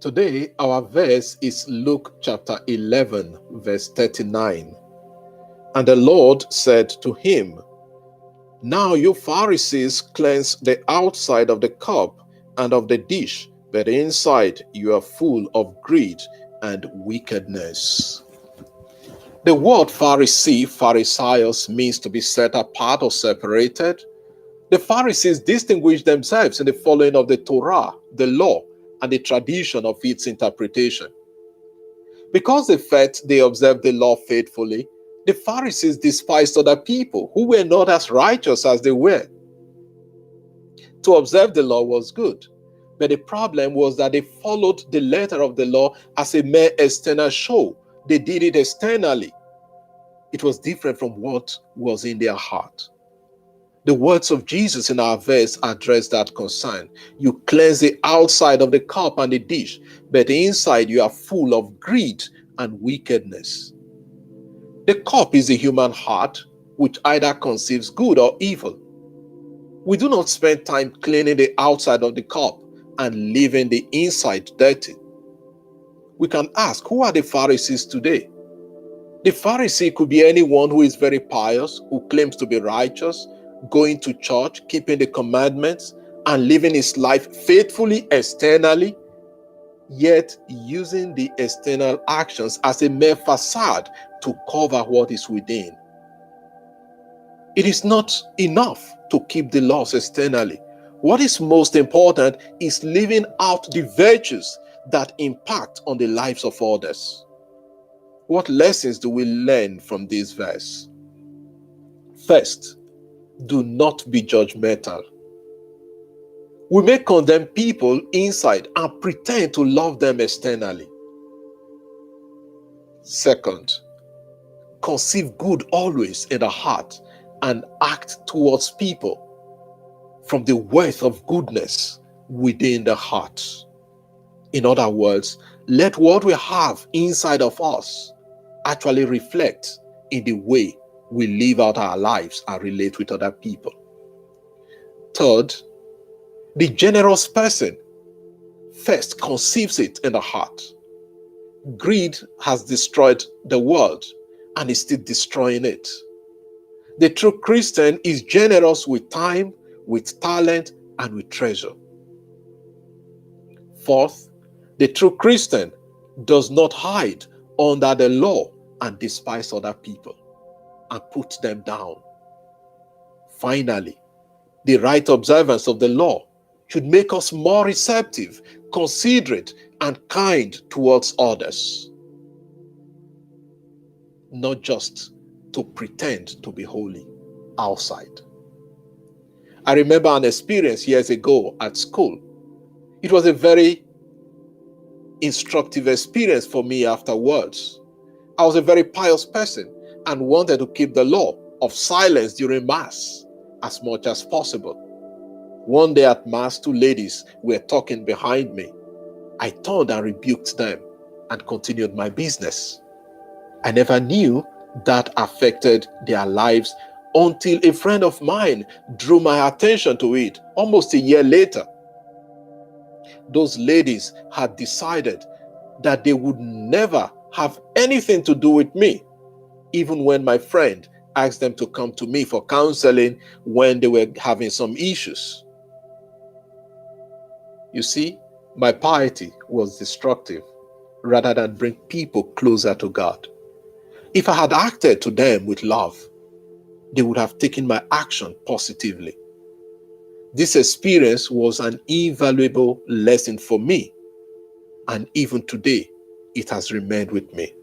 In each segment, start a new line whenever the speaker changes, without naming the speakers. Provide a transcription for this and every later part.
Today, our verse is Luke chapter 11, verse 39. And the Lord said to him, "Now you Pharisees cleanse the outside of the cup and of the dish, but inside you are full of greed and wickedness." The word Pharisee, Pharisaios, means to be set apart or separated. The Pharisees distinguished themselves in the following of the Torah, the law, and the tradition of its interpretation. Because they felt they observed the law faithfully, the Pharisees despised other people who were not as righteous as they were. To observe the law was good, but the problem was that they followed the letter of the law as a mere external show. They did it externally. It was different from what was in their heart. The words of Jesus in our verse address that concern. You cleanse the outside of the cup and the dish, but inside you are full of greed and wickedness. The cup is the human heart, which either conceives good or evil. We do not spend time cleaning the outside of the cup and leaving the inside dirty. We can ask, who are the Pharisees today? The Pharisee could be anyone who is very pious, who claims to be righteous, going to church, keeping the commandments, and living his life faithfully externally, yet using the external actions as a mere facade to cover what is within. It is not enough to keep the laws externally. What is most important is living out the virtues that impact on the lives of others. What lessons do we learn from this verse? First, do not be judgmental. We may condemn people inside and pretend to love them externally. Second, conceive good always in the heart and act towards people from the worth of goodness within the heart. In other words, let what we have inside of us actually reflect in the way we live out our lives and relate with other people. Third, the generous person first conceives it in the heart. Greed has destroyed the world and is still destroying it. The true Christian is generous with time, with talent, and with treasure. Fourth, the true Christian does not hide under the law and despise other people and put them down. Finally, the right observance of the law should make us more receptive, considerate, and kind towards others, not just to pretend to be holy outside. I remember an experience years ago at school. It was a very instructive experience for me afterwards. I was a very pious person and wanted to keep the law of silence during Mass as much as possible. One day at Mass, two ladies were talking behind me. I turned and rebuked them and continued my business. I never knew that affected their lives until a friend of mine drew my attention to it almost a year later. Those ladies had decided that they would never have anything to do with me, even when my friend asked them to come to me for counseling when they were having some issues. You see, my piety was destructive rather than bring people closer to God. If I had acted to them with love, they would have taken my action positively. This experience was an invaluable lesson for me, and even today, it has remained with me.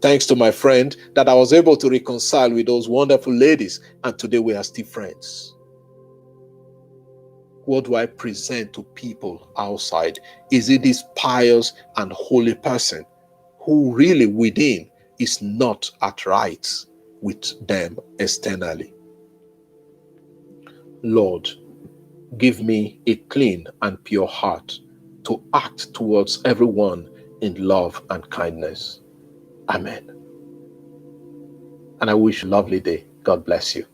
Thanks to my friend that I was able to reconcile with those wonderful ladies, and today we are still friends. What do I present to people outside? Is it this pious and holy person who really within is not at right with them externally? Lord, give me a clean and pure heart to act towards everyone in love and kindness. Amen. And I wish you a lovely day. God bless you.